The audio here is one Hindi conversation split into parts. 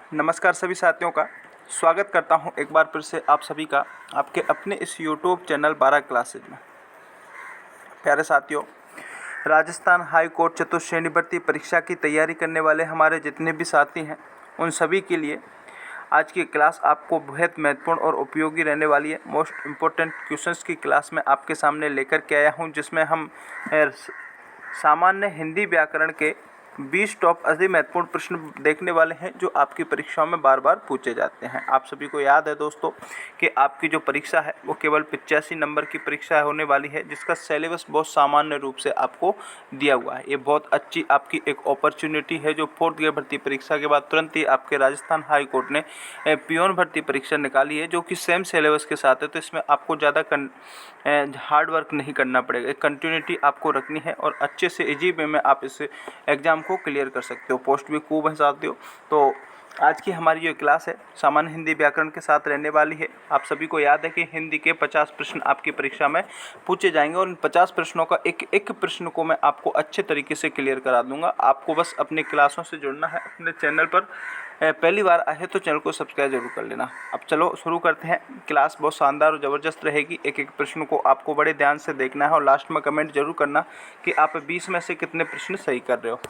नमस्कार सभी साथियों का स्वागत करता हूं एक बार फिर से आप सभी का आपके अपने इस यूट्यूब चैनल 12 क्लासेज में। प्यारे साथियों, राजस्थान हाई कोर्ट चतुश्रेणी भर्ती परीक्षा की तैयारी करने वाले हमारे जितने भी साथी हैं उन सभी के लिए आज की क्लास आपको बेहद महत्वपूर्ण और उपयोगी रहने वाली है। मोस्ट इम्पोर्टेंट क्वेश्चंस की क्लास में आपके सामने लेकर के आया हूं, जिसमें हम सामान्य हिंदी व्याकरण के 20 टॉप अधिक महत्वपूर्ण प्रश्न देखने वाले हैं जो आपकी परीक्षाओं में बार बार पूछे जाते हैं। आप सभी को याद है दोस्तों कि आपकी जो परीक्षा है वो केवल 85 नंबर की परीक्षा होने वाली है, जिसका सिलेबस बहुत सामान्य रूप से आपको दिया हुआ है। ये बहुत अच्छी आपकी एक अपॉर्चुनिटी है जो 4th ग्रेड भर्ती परीक्षा के बाद तुरंत ही आपके राजस्थान हाई कोर्ट ने पियोन भर्ती परीक्षा निकाली है, जो कि सेम सिलेबस के साथ है। तो इसमें आपको ज़्यादा हार्ड वर्क नहीं करना पड़ेगा, एक कंटिन्यूटी आपको रखनी है और अच्छे से इजी वे में आप इस एग्ज़ाम को क्लियर कर सकते हो। पोस्ट भी खूब है साथियों। तो आज की हमारी जो क्लास है सामान्य हिंदी व्याकरण के साथ रहने वाली है। आप सभी को याद है कि हिंदी के 50 प्रश्न आपकी परीक्षा में पूछे जाएंगे और इन 50 प्रश्नों का एक एक प्रश्न को मैं आपको अच्छे तरीके से क्लियर करा दूंगा। आपको बस अपनी क्लासों से जुड़ना है। अपने चैनल पर पहली बार आए तो चैनल को सब्सक्राइब जरूर कर लेना। अब चलो शुरू करते हैं। क्लास बहुत शानदार और ज़बरदस्त रहेगी। एक एक प्रश्न को आपको बड़े ध्यान से देखना है और लास्ट में कमेंट जरूर करना कि आप 20 में से कितने प्रश्न सही कर रहे हो।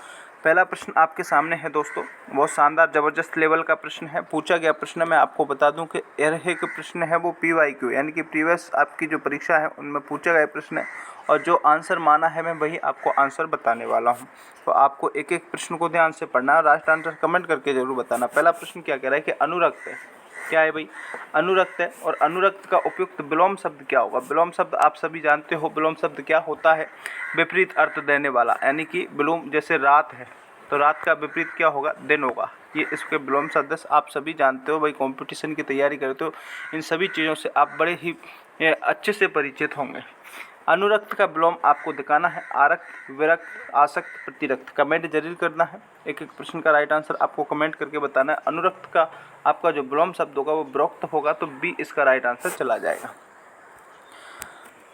पहला प्रश्न आपके सामने है दोस्तों, बहुत शानदार ज़बरदस्त लेवल का प्रश्न है। पूछा गया प्रश्न मैं आपको बता दूं कि यह एक प्रश्न है वो PYQ यानी कि प्रीवियस आपकी जो परीक्षा है उनमें पूछा गया प्रश्न है और जो आंसर माना है मैं वही आपको आंसर बताने वाला हूं। तो आपको एक एक प्रश्न को ध्यान से पढ़ना है और राइट आंसर कमेंट करके जरूर बताना। पहला प्रश्न क्या कह रहा है कि अनुरक्त है। क्या है भाई? अनुरक्त है। और अनुरक्त का उपयुक्त विलोम शब्द क्या होगा? विलोम शब्द आप सभी जानते हो, विलोम शब्द क्या होता है? विपरीत अर्थ देने वाला, यानी कि विलोम जैसे रात है तो रात का विपरीत क्या होगा? दिन होगा। ये इसके विलोम शब्द आप सभी जानते हो भाई, कंपटीशन की तैयारी करते हो, इन सभी चीज़ों से आप बड़े ही अच्छे से परिचित होंगे। अनुरक्त का विलोम आपको दिखाना है आरक्त, विरक्त, आसक्त, प्रतिरक्त। कमेंट जरूर करना है। एक एक प्रश्न का राइट आंसर आपको कमेंट करके बताना है। अनुरक्त का आपका जो विलोम शब्द होगा वो विरोक्त होगा, तो बी इसका राइट आंसर चला जाएगा।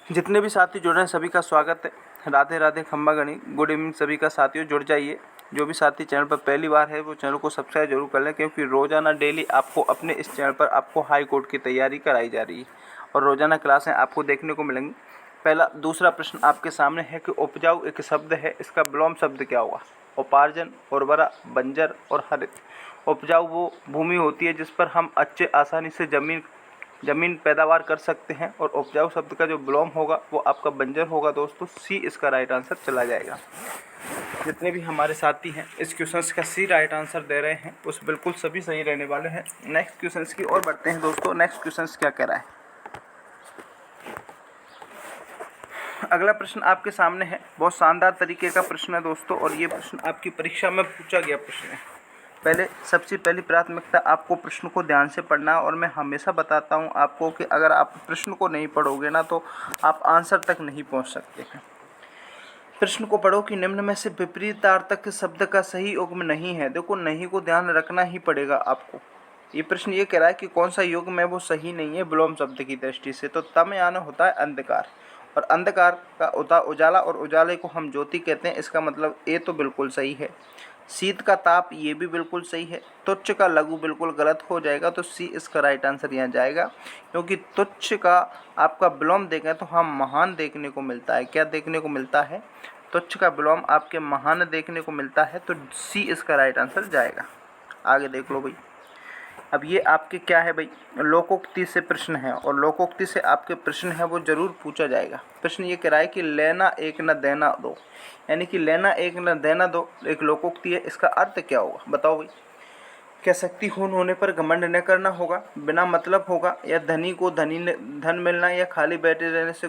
जितने भी साथी जुड़ रहे हैं सभी का स्वागत है। राधे राधे, खम्बा गणी, गुड इवनिंग सभी का साथियों, जुड़ जाइए। जो भी साथी चैनल पर पहली बार है वो चैनल को सब्सक्राइब जरूर कर लें, क्योंकि रोजाना डेली आपको अपने इस चैनल पर आपको हाई कोर्ट की तैयारी कराई जा रही है और रोजाना क्लासें आपको देखने को मिलेंगी। दूसरा प्रश्न आपके सामने है कि उपजाऊ एक शब्द है, इसका विलोम शब्द क्या होगा? उपार्जन, उर्वरा, बंजर और हरित। उपजाऊ वो भूमि होती है जिस पर हम अच्छे आसानी से जमीन पैदावार कर सकते हैं और उपजाऊ शब्द का जो विलोम होगा वो आपका बंजर होगा दोस्तों। सी इसका राइट आंसर चला जाएगा। जितने भी हमारे साथी हैं इस क्वेश्चन का सी राइट आंसर दे रहे हैं उस बिल्कुल सभी सही रहने वाले हैं। नेक्स्ट क्वेश्चन की ओर बढ़ते हैं दोस्तों। नेक्स्ट क्वेश्चन क्या कह रहा है? अगला प्रश्न आपके सामने है, बहुत शानदार तरीके का प्रश्न है दोस्तों और ये प्रश्न आपकी परीक्षा में पूछा गया प्रश्न है। सबसे पहली प्राथमिकता आपको प्रश्न को ध्यान से पढ़ना है और मैं हमेशा बताता हूँ आपको कि अगर आप प्रश्न को नहीं पढ़ोगे ना तो आप आंसर तक नहीं पहुँच सकते हैं। प्रश्न को पढ़ो कि निम्न में से विपरीतार्थक शब्द का सही युग्म नहीं है। देखो, नहीं को ध्यान रखना ही पड़ेगा आपको। ये प्रश्न ये कह रहा है कि कौन सा युग्म है वो सही नहीं है विलोम शब्द की दृष्टि से। तो तम यानी होता है अंधकार और अंधकार का होता उजाला और उजाले को हम ज्योति कहते हैं। इसका मतलब ए तो बिल्कुल सही है। शीत का ताप ये भी बिल्कुल सही है। तुच्छ का लघु बिल्कुल गलत हो जाएगा, तो सी इसका राइट आंसर यहाँ जाएगा, क्योंकि तुच्छ का आपका विलोम देखें तो हम महान देखने को मिलता है। क्या देखने को मिलता है? तुच्छ का विलोम आपके महान देखने को मिलता है, तो सी इसका राइट आंसर जाएगा। आगे देख लो भाई। अब ये आपके क्या है भाई? लोकोक्ति से प्रश्न है और लोकोक्ति से आपके प्रश्न है वो जरूर पूछा जाएगा। प्रश्न ये कह रहा है कि लेना एक न देना दो, यानी कि लेना एक न देना दो एक लोकोक्ति है। इसका अर्थ क्या होगा बताओ भाई? क्या शक्तिहीन होने पर घमंड न करना होगा, बिना मतलब होगा, या धनी को धन मिलना, या खाली बैठे रहने से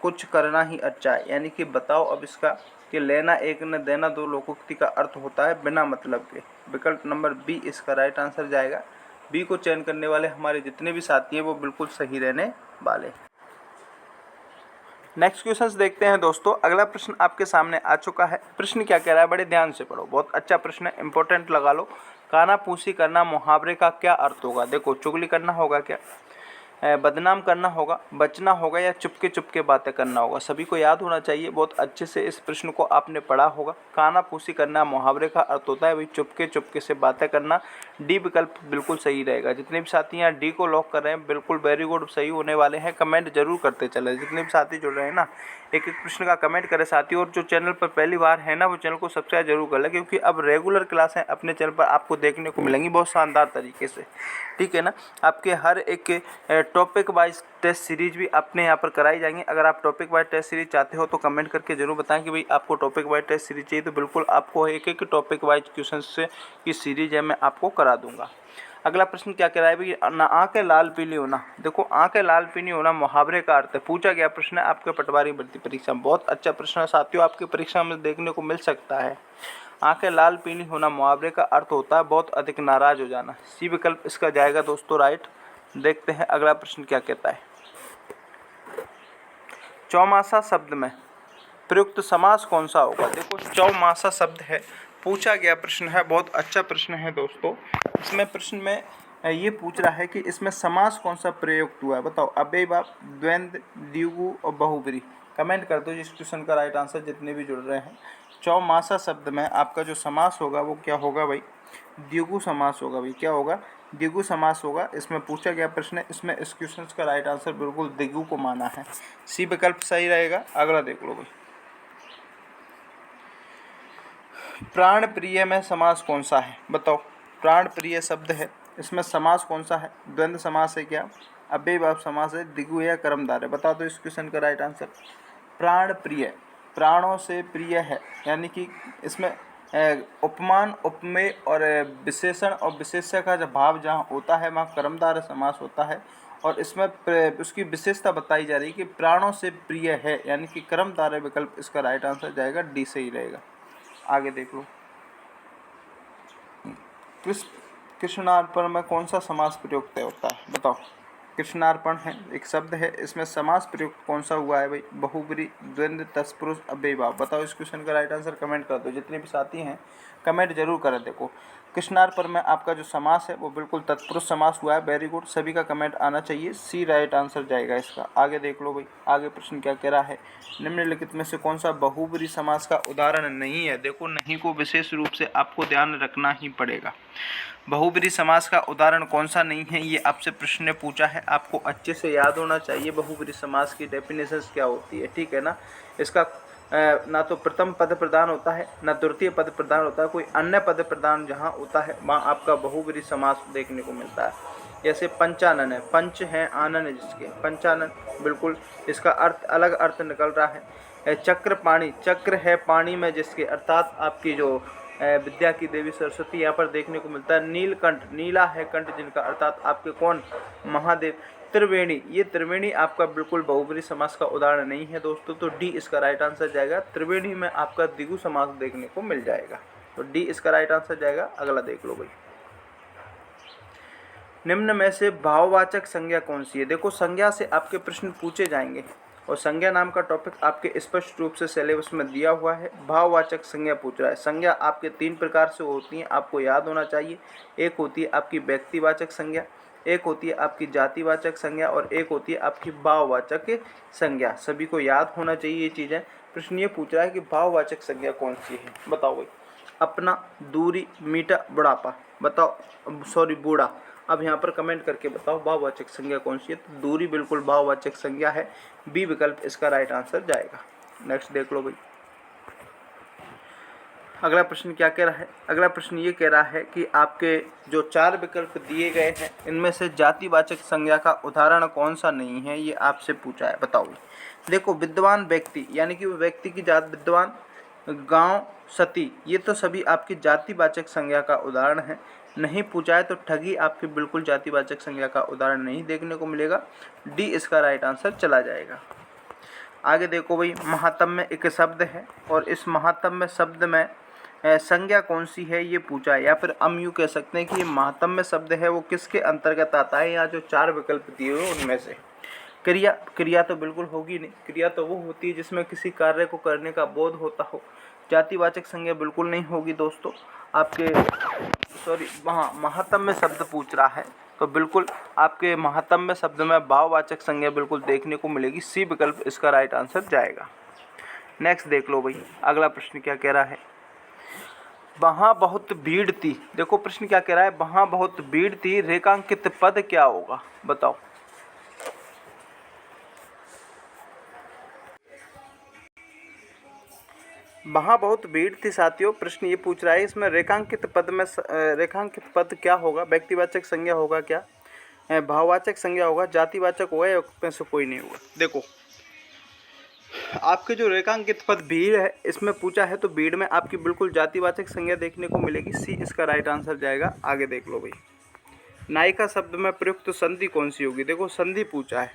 कुछ करना ही अच्छा है। यानी कि बताओ अब इसका कि लेना एक न देना दो लोकोक्ति का अर्थ होता है बिना मतलब के। विकल्प नंबर बी इसका राइट आंसर जाएगा। बी को चयन करने वाले हमारे जितने भी साथी हैं वो बिल्कुल सही रहने वाले। नेक्स्ट क्वेश्चन देखते हैं दोस्तों। अगला प्रश्न आपके सामने आ चुका है। प्रश्न क्या कह रहा है? बड़े ध्यान से पढ़ो, बहुत अच्छा प्रश्न है, इंपॉर्टेंट लगा लो। कानाफूसी करना मुहावरे का क्या अर्थ होगा? देखो, चुगली करना होगा क्या? बदनाम करना होगा, बचना होगा या चुपके चुपके बातें करना होगा। सभी को याद होना चाहिए, बहुत अच्छे से इस प्रश्न को आपने पढ़ा होगा। कानाफूसी करना मुहावरे का अर्थ होता है भाई चुपके चुपके से बातें करना। डी विकल्प बिल्कुल सही रहेगा। जितने भी साथी यहाँ डी को लॉक कर रहे हैं बिल्कुल वेरी गुड, सही होने वाले हैं। कमेंट जरूर करते चले, जितने भी साथी जुड़ रहे हैं ना, एक एक प्रश्न का कमेंट करें साथी। और जो चैनल पर पहली बार है ना, वो चैनल को सब्सक्राइब जरूर कर लें, क्योंकि अब रेगुलर क्लासें अपने चैनल पर आपको देखने को मिलेंगी बहुत शानदार तरीके से, ठीक है ना। आपके हर एक टॉपिक वाइज टेस्ट सीरीज भी अपने यहाँ पर कराई जाएंगी। अगर आप टॉपिक वाइज टेस्ट सीरीज चाहते हो तो कमेंट करके जरूर बताएं कि भाई आपको टॉपिक वाइज टेस्ट सीरीज चाहिए, तो बिल्कुल आपको एक एक टॉपिक वाइज क्वेश्चन से की सीरीज है मैं आपको करा दूंगा। अगला प्रश्न क्या कह रहा है भाई, ना आंखें लाल पीली होना। देखो आंखें लाल पीली होना मुहावरे का अर्थ है। पूछा गया प्रश्न है आपके पटवारी भर्ती परीक्षा में, बहुत अच्छा प्रश्न है साथियों, आपकी परीक्षा में देखने को मिल सकता है। आंखें लाल पीली होना मुहावरे का अर्थ होता है बहुत अधिक नाराज हो जाना। सी विकल्प इसका जाएगा दोस्तों राइट। देखते हैं अगला प्रश्न क्या कहता है। चौमासा शब्द में प्रयुक्त समास कौन सा होगा। देखो चौमासा शब्द है, पूछा गया प्रश्न है, बहुत अच्छा प्रश्न है दोस्तों। इसमें प्रश्न में ये पूछ रहा है कि इसमें समास कौन सा प्रयुक्त हुआ है, बताओ। अव्ययीभाव, द्वंद्व, द्विगु और बहुब्रीहि। कमेंट कर दो जिस क्वेश्चन का राइट आंसर, जितने भी जुड़ रहे हैं। चौमासा शब्द में आपका जो समास होगा वो क्या होगा भाई, द्विगु समास होगा भाई। क्या होगा, द्विगु समास होगा। इसमें पूछा गया प्रश्न है, इसमें इस क्वेश्चन का राइट आंसर बिल्कुल द्विगु को माना है। सी विकल्प सही रहेगा। अगला देख लो भाई, प्राण प्रिय में समास कौन सा है, बताओ। प्राण प्रिय शब्द है, इसमें समास कौन सा है। द्वंद्व समास है क्या, अव्ययीभाव समास है, द्विगु या कर्मधारय है, बता दो इस क्वेश्चन का राइट आंसर। प्राण प्रिय, प्राणों से प्रिय है, यानी कि इसमें उपमान, उपमेय और विशेषण और विशेष्य का जब भाव जहाँ होता है वहाँ कर्मधारय समास होता है। और इसमें उसकी विशेषता बताई जा रही है कि प्राणों से प्रिय है, यानी कि कर्मधारय विकल्प इसका राइट आंसर जाएगा, डी सही रहेगा। आगे देख लो, कृष्णार्पण में कौन सा समास प्रयुक्त होता है, बताओ। कृष्णार्पण है एक शब्द है, इसमें समास प्रयुक्त कौन सा हुआ है भाई, बहुब्रीहि, द्वंद्व, तत्पुरुष, अव्ययीभाव। बताओ इस क्वेश्चन का राइट आंसर कमेंट कर दो, जितने भी साथी हैं कमेंट जरूर करें। देखो कृष्णार्पण में आपका जो समास है वो बिल्कुल तत्पुरुष समास हुआ है, वेरी गुड, सभी का कमेंट आना चाहिए। सी राइट आंसर जाएगा इसका। आगे देख लो भाई, आगे प्रश्न क्या कह रहा है, निम्नलिखित में से कौन सा बहुब्रीहि समास का उदाहरण नहीं है। देखो नहीं को विशेष रूप से आपको ध्यान रखना ही पड़ेगा। बहुब्रीहि समास का उदाहरण कौन सा नहीं है, ये आपसे प्रश्न ने पूछा है, आपको अच्छे से याद होना चाहिए बहुब्रीहि समास की डेफिनेशन क्या होती है, ठीक है ना। इसका ना तो प्रथम पद प्रधान होता है, ना द्वितीय पद प्रधान होता है, कोई अन्य पद प्रधान जहाँ होता है वहाँ आपका बहुब्रीहि समास देखने को मिलता है। जैसे पंचानन है, पंच है आनन है जिसके, पंचानन, बिल्कुल इसका अर्थ अलग अर्थ निकल रहा है। चक्र पाणी, चक्र है पानी में जिसके, अर्थात आपकी जो विद्या की देवी सरस्वती यहाँ पर देखने को मिलता है। नीलकंठ, नीला है कंठ जिनका, अर्थात आपके कौन, महादेव। त्रिवेणी, ये त्रिवेणी आपका बिल्कुल बहुब्रीहि समास का उदाहरण नहीं है दोस्तों, तो डी इसका राइट आंसर जाएगा। त्रिवेणी में आपका द्विगु समास देखने को मिल जाएगा, तो डी इसका राइट आंसर जाएगा। अगला देख लो भाई, निम्न में से भाववाचक संज्ञा कौन सी है। देखो संज्ञा से आपके प्रश्न पूछे जाएंगे और संज्ञा नाम का टॉपिक आपके स्पष्ट रूप से सिलेबस में दिया हुआ है। भाववाचक संज्ञा पूछ रहा है। संज्ञा आपके 3 प्रकार से होती हैं, आपको याद होना चाहिए। एक होती है आपकी व्यक्तिवाचक संज्ञा, एक होती है आपकी जातिवाचक संज्ञा और एक होती है आपकी भाववाचक संज्ञा। सभी को याद होना चाहिए ये चीज़ें। प्रश्न ये पूछ रहा है कि भाववाचक संज्ञा कौन सी है, बताओ भाई। अपना, दूरी, मीठा, बुढ़ापा, बताओ, सॉरी बूढ़ा। अब यहाँ पर कमेंट करके बताओ भाववाचक संज्ञा कौन सी है। तो दूरी बिल्कुल भाववाचक संज्ञा है, बी विकल्प इसका राइट आंसर जाएगा। नेक्स्ट देख लो भाई, अगला प्रश्न क्या कह रहा है। अगला प्रश्न ये कह रहा है कि आपके जो 4 विकल्प दिए गए हैं इनमें से जातिवाचक संज्ञा का उदाहरण कौन सा नहीं है, ये आपसे पूछा है, बताओ। देखो विद्वान व्यक्ति, यानी कि वो व्यक्ति की जात विद्वान, गांव, सती, ये तो सभी आपकी जातिवाचक संज्ञा का उदाहरण है। नहीं पूछा है तो ठगी आपकी बिल्कुल जातिवाचक संज्ञा का उदाहरण नहीं देखने को मिलेगा, डी इसका राइट आंसर चला जाएगा। आगे देखो भाई, महात्म्य एक शब्द है और इस महात्म्य शब्द में संज्ञा कौन सी है ये पूछा है, या फिर हम यूँ कह सकते हैं कि ये महात्म्य शब्द है वो किसके अंतर्गत आता है। यहाँ जो 4 विकल्प दिए हुए उनमें से क्रिया, क्रिया तो बिल्कुल होगी नहीं, क्रिया तो वो होती है जिसमें किसी कार्य को करने का बोध होता हो। जातिवाचक संज्ञा बिल्कुल नहीं होगी दोस्तों आपके, सॉरी वहाँ महात्म्य शब्द पूछ रहा है, तो बिल्कुल आपके महात्म्य शब्द में भाववाचक संज्ञा बिल्कुल देखने को मिलेगी। सी विकल्प इसका राइट आंसर जाएगा। नेक्स्ट देख लो भाई, अगला प्रश्न क्या कह रहा है। वहाँ बहुत भीड़ थी। देखो प्रश्न क्या कह रहा है, वहाँ बहुत भीड़ थी, रेखांकित पद क्या होगा, बताओ। वहाँ बहुत भीड़ थी साथियों, प्रश्न ये पूछ रहा है इसमें रेखांकित पद में रेखांकित पद क्या होगा। व्यक्तिवाचक संज्ञा होगा क्या, भाववाचक संज्ञा होगा, जातिवाचक होगा, या में से कोई नहीं होगा। देखो आपके जो रेखांकित पद भीड़ है इसमें पूछा है, तो भीड़ में आपकी बिल्कुल जातिवाचक संज्ञा देखने को मिलेगी। सी इसका राइट आंसर जाएगा। आगे देख लो भाई, नायिका शब्द में प्रयुक्त संधि कौन सी होगी। देखो संधि पूछा है,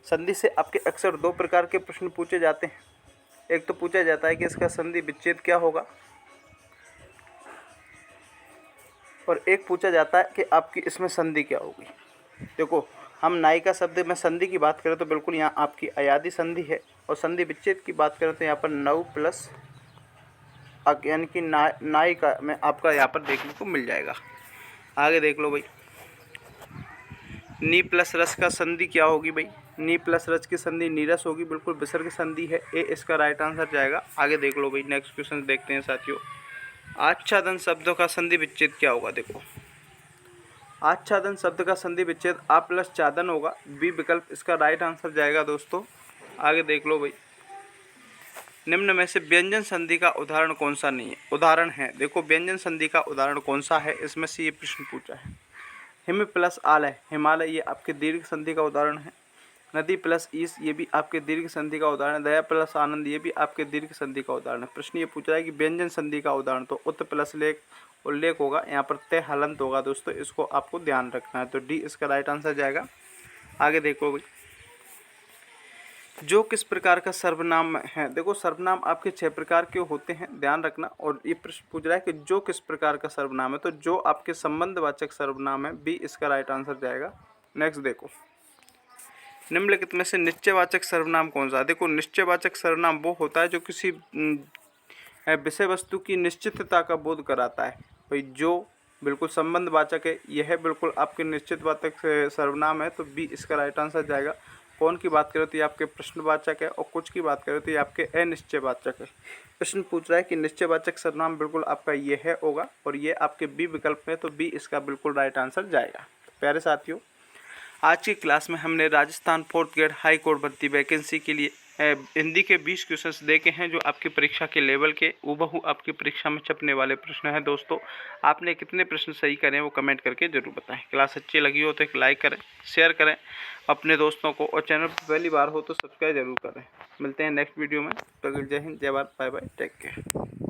संधि से आपके अक्सर दो प्रकार के प्रश्न पूछे जाते हैं। एक तो पूछा जाता है कि इसका संधि विच्छेद क्या होगा, और एक पूछा जाता है कि आपकी इसमें संधि क्या होगी। देखो हम नायिका शब्द में संधि की बात करें तो बिल्कुल यहाँ आपकी अयादि संधि है, और संधि विच्छेद की बात करें तो यहाँ पर नव प्लस यानी कि नायिका में आपका यहाँ पर देखने को मिल जाएगा। आगे देख लो भाई, नी प्लस रस का संधि क्या होगी भाई। नी प्लस रस की संधि नीरस होगी, बिल्कुल विसर्ग संधि है। ए इसका राइट आंसर जाएगा। आगे देख लो भाई, नेक्स्ट क्वेश्चन देखते हैं साथियों। आच्छादन शब्दों का संधि विच्छेद क्या होगा। देखो आच्छादन शब्द का संधि विच्छेद आ प्लस चादन होगा। बी विकल्प इसका राइट आंसर जाएगा दोस्तों। आगे देख लो भाई, निम्न में से व्यंजन संधि का उदाहरण कौन सा नहीं है। उदाहरण है, देखो व्यंजन संधि का उदाहरण कौन सा है, इसमें से ये प्रश्न पूछा है। हिम प्लस आलय, हिमालय, ये आपके दीर्घ संधि का उदाहरण है। नदी प्लस ईस, ये भी आपके दीर्घ संधि का उदाहरण है। दया प्लस आनंद, ये भी आपके दीर्घ संधि का उदाहरण है। प्रश्न ये पूछ रहा है कि व्यंजन संधि का उदाहरण, तो उत प्लस लेख उल्लेख होगा, यहाँ पर तय हलंत होगा दोस्तों, इसको आपको ध्यान रखना है। तो डी इसका राइट आंसर जाएगा। आगे देखो भाई, जो किस प्रकार का सर्वनाम है। देखो सर्वनाम आपके 6 प्रकार के होते हैं, ध्यान रखना। और ये प्रश्न पूछ रहा है कि जो किस प्रकार का सर्वनाम है, तो जो आपके संबंधवाचक सर्वनाम है। बी इसका राइट आंसर जाएगा। नेक्स्ट देखो, निम्नलिखित में से निश्चयवाचक सर्वनाम कौन सा है। देखो निश्चयवाचक सर्वनाम वो होता है जो किसी विषय वस्तु की निश्चितता का बोध कराता है। भाई जो बिल्कुल संबंधवाचक है, यह बिल्कुल आपके निश्चितवाचक सर्वनाम है। तो बी इसका राइट आंसर जाएगा। कौन की बात करें तो ये आपके प्रश्नवाचक है, और कुछ की बात करें तो ये आपके अनिश्चयवाचक है। प्रश्न पूछ रहा है कि निश्चयवाचक सर्वनाम बिल्कुल आपका ये है होगा, और ये आपके बी विकल्प में, तो बी इसका बिल्कुल राइट आंसर जाएगा। प्यारे साथियों, आज की क्लास में हमने Rajasthan 4th grade high court भर्ती वैकेंसी के लिए हिंदी के 20 क्वेश्चंस देखे हैं, जो आपकी परीक्षा के लेवल के हूबहू आपकी परीक्षा में छपने वाले प्रश्न हैं। दोस्तों आपने कितने प्रश्न सही करें वो कमेंट करके जरूर बताएं। क्लास अच्छी लगी हो तो एक लाइक करें, शेयर करें अपने दोस्तों को, और चैनल पर पहली बार हो तो सब्सक्राइब जरूर करें। मिलते हैं नेक्स्ट वीडियो में। तो जय हिंद, जय Bharat, bye bye, take care.